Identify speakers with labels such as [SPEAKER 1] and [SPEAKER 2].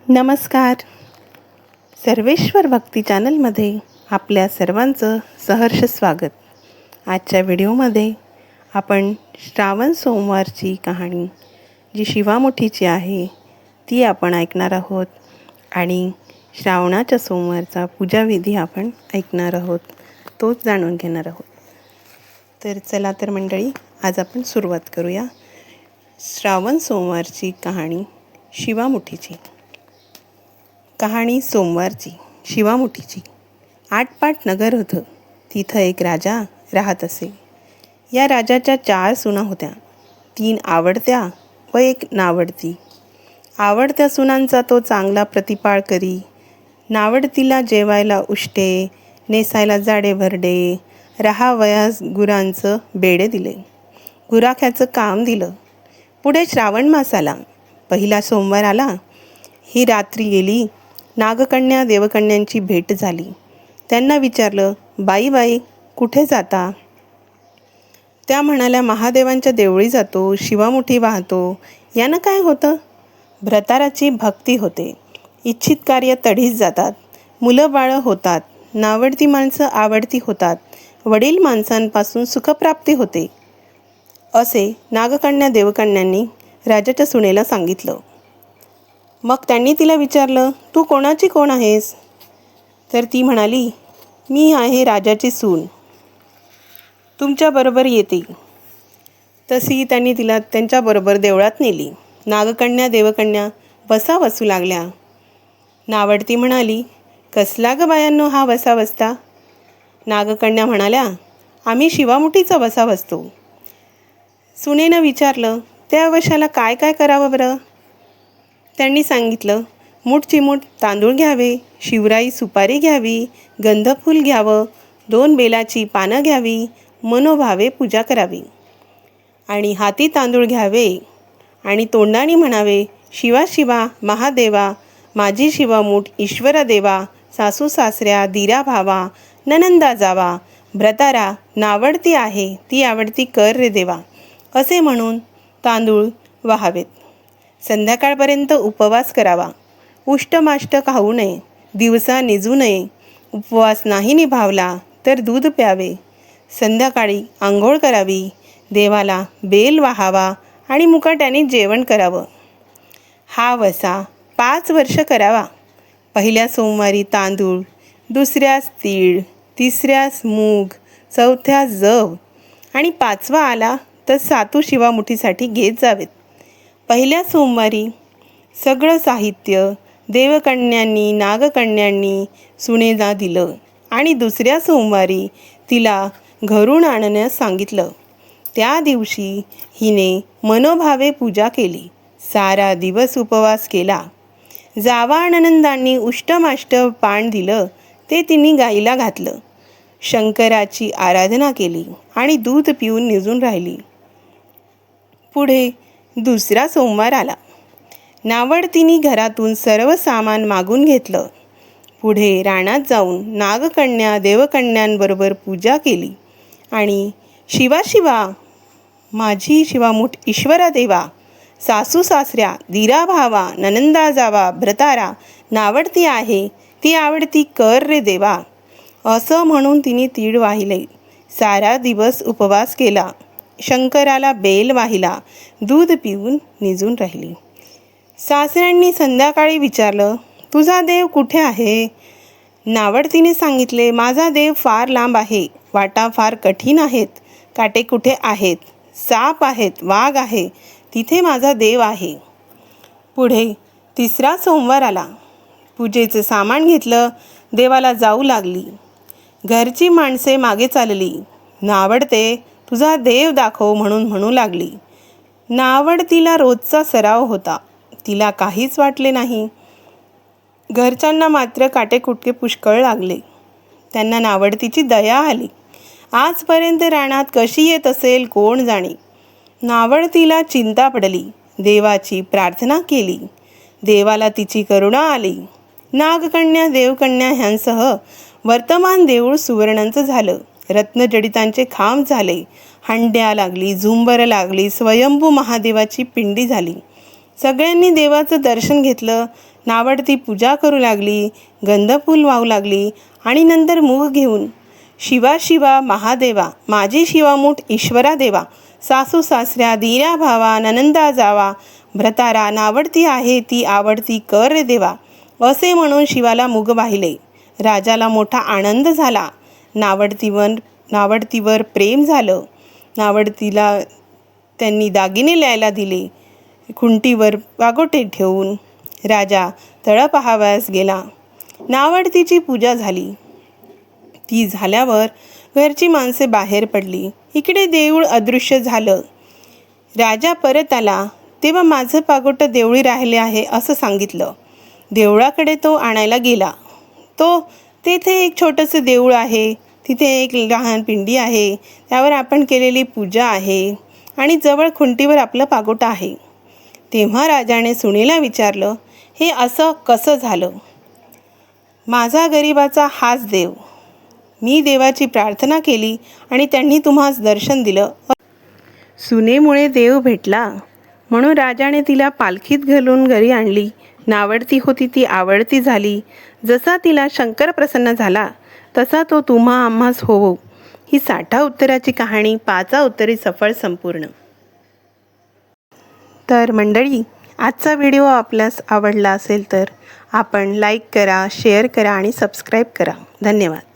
[SPEAKER 1] नमस्कार. सर्वेश्वर भक्ती चॅनलमध्ये आपल्या सर्वांचं सहर्ष स्वागत. आजच्या व्हिडिओमध्ये आपण श्रावण सोमवारची कहाणी जी शिवामुठीची आहे ती आपण ऐकणार आहोत आणि श्रावणाच्या सोमवारचा पूजाविधी आपण ऐकणार आहोत, तोच जाणून घेणार आहोत. तर चला तर मंडळी, आज आपण सुरुवात करूया श्रावण सोमवारची कहाणी शिवामुठीची. कहाणी सोमवारची शिवामुठीची. आटपाट नगर होतं. तिथं एक राजा राहत असे. या राजाच्या 4 सुना होत्या. 3 आवडत्या व 1 नावडती. आवडत्या सुनांचा तो चांगला प्रतिपाळ करी. नावडतीला जेवायला उष्टे, नेसायला जाडे भरडे, राहावयास गुरांचं बेडे दिले. गुराख्याचं काम दिलं. पुढे श्रावण मास आला. पहिला सोमवार आला. ही रात्री गेली. नागकन्या देवकन्यांची भेट झाली. त्यांना विचारलं, बाई कुठे जाता? त्या म्हणाल्या, महादेवांच्या देवळी जातो, शिवामुठी वाहतो. यानं काय होतं? भ्रताराची भक्ती होते. इच्छित कार्य तडीच जातात. मुलं बाळं होतात. नावडती माणसं आवडती होतात. वडील माणसांपासून सुखप्राप्ती होते. असे नागकन्या देवकन्यांनी राजाच्या सुनेला सांगितलं. मग त्यांनी तिला विचारलं, तू कोणाची कोण आहेस? तर ती म्हणाली, मी आहे राजाची सून, तुमच्याबरोबर येते. तशी त्यांनी तिला त्यांच्याबरोबर देवळात नेली. नागकन्या देवकन्या वसा वसू लागल्या. नावडती म्हणाली, कसला ग बायांनो हा वसा वसता? नागकन्या म्हणाल्या, आम्ही शिवामुठीचा वसा वसतो. सुनेनं विचारलं, त्या वशाला काय काय करावं बरं? त्यांनी सांगितलं, मूठ चिमूट तांदूळ घ्यावे, शिवराई सुपारी घ्यावी, गंधफूल घ्यावं, 2 बेलाची पानं घ्यावी, मनोभावे पूजा करावी आणि हाती तांदूळ घ्यावे आणि तोंडाने म्हणावे, शिवा शिवा महादेवा, माझी शिवामूठ ईश्वरा देवा, सासू सासऱ्या दिरा भावा, ननंदा जावा, भ्रतारा नावडती आहे, ती आवडती कर रे देवा, असे म्हणून तांदूळ वाहावेत. संध्याकाळपर्यंत उपवास करावा. उष्टमाष्ट खाऊ नये. दिवसा निजू नये. उपवास नाही निभावला तर दूध प्यावे. संध्याकाळी आंघोळ करावी. देवाला बेल वाहावा आणि मुकाट्याने जेवण करावं. हा वसा 5 वर्ष करावा. पहिल्या सोमवारी तांदूळ, दुसऱ्यास तीळ, तिसऱ्यास मूग, चौथ्यास जव आणि 5वा आला तर सातू शिवामुठीसाठी घेत जावेत. पहिल्या सोमवारी सगळं साहित्य देवकन्यांनी नागकन्यांनी सुनेला दिलं आणि दुसऱ्या सोमवारी तिला घरून आणण्यास सांगितलं. त्या दिवशी हिने मनोभावे पूजा केली. सारा दिवस उपवास केला. जावा ननंदांनी उष्टमाष्ट पान दिलं ते तिने गाईला घातलं. शंकराची आराधना केली आणि दूध पिऊन निजून राहिली. पुढे दुसरा सोमवार आला. नावडतीने घरातून सर्व सामान मागून घेतलं. पुढे रानात जाऊन नागकन्या देवकन्यांबरोबर पूजा केली आणि शिवा शिवा माझी शिवामूठ ईश्वरा देवा, सासू सासऱ्या दिरा भावा, ननंदा जावा, भ्रतारा नावडती आहे, ती आवडती कर रे देवा, असं म्हणून तिने तीळ वाहिले. सारा दिवस उपवास केला. शंकराला बेल वाहिला. दूध पिऊन निजून राहिली. सासऱ्यांनी संध्याकाळी विचारलं, तुझा देव कुठे आहे? नावडतीने सांगितले, माझा देव फार लांब आहे. वाटा फार कठीण आहेत. काटे कुठे आहेत. साप आहेत, वाघ आहे. तिथे माझा देव आहे. पुढे तिसरा सोमवार आला. पूजेचं सामान घेतलं. देवाला जाऊ लागली. घरची माणसे मागे चालली. नावडते, तुझा देव दाखव म्हणून म्हणू लागली. नावडतीला रोजचा सराव होता. तिला काहीच वाटले नाही. घरच्यांना मात्र काटेकुटके पुष्कळ लागले. त्यांना नावडतीची दया आली. आजपर्यंत रानात कशी येत असेल कोण जाणे. नावडतीला चिंता पडली. देवाची प्रार्थना केली. देवाला तिची करुणा आली. नागकन्या देवकन्या ह्यांसह वर्तमान देऊळ सुवर्णांचं झालं. रत्नजडितांचे खांब झाले. हंड्या लागली, झुंबर लागली, स्वयंभू महादेवाची पिंडी झाली. सगळ्यांनी देवाचं दर्शन घेतलं. नावडती पूजा करू लागली, गंधफूल वाहू लागली आणि नंतर मूग घेऊन शिवा शिवा महादेवा, माझी शिवामूठ ईश्वरा देवा, सासू सासऱ्या दिऱ्या भावा ननंदा जावा, भ्रतारा नावडती आहे ती आवडती कर रे देवा, असे म्हणून शिवाला मूग वाहिले. राजाला मोठा आनंद झाला. नावडतीवर प्रेम झालं. नावडतीला त्यांनी दागिने ल्यायला दिले. खुंटीवर पागोटे ठेवून राजा तळ पाहावयास गेला. नावडतीची पूजा झाली. ती झाल्यावर घरची माणसे बाहेर पडली. इकडे देऊळ अदृश्य झालं. राजा परत आला तेव्हा माझं पागोटं देवळी राहिले आहे असं सांगितलं. देवळाकडे तो आणायला गेला. तेथे एक छोटंसं देऊळ आहे. तिथे एक लहान पिंडी आहे. त्यावर आपण केलेली पूजा आहे आणि जवळ खुंटीवर आपलं पागोटं आहे. तेव्हा राजाने सुनेला विचारलं, हे असं कसं झालं? माझा गरिबाचा हाच देव. मी देवाची प्रार्थना केली आणि त्यांनी तुम्हास दर्शन दिलं. सुनेमुळे देव भेटला म्हणून राजाने तिला पालखीत घालून घरी आणली. नावडती होती ती आवडती झाली. जसा तिला शंकर प्रसन्न झाला तसा तो तुम्हा आम्हास होवो. ही 60 उत्तराची कहाणी 5 उत्तरी सफळ संपूर्ण. तर मंडळी, आजचा व्हिडिओ आपल्यास आवडला असेल तर आपण लाईक करा, शेअर करा आणि सबस्क्राईब करा. धन्यवाद.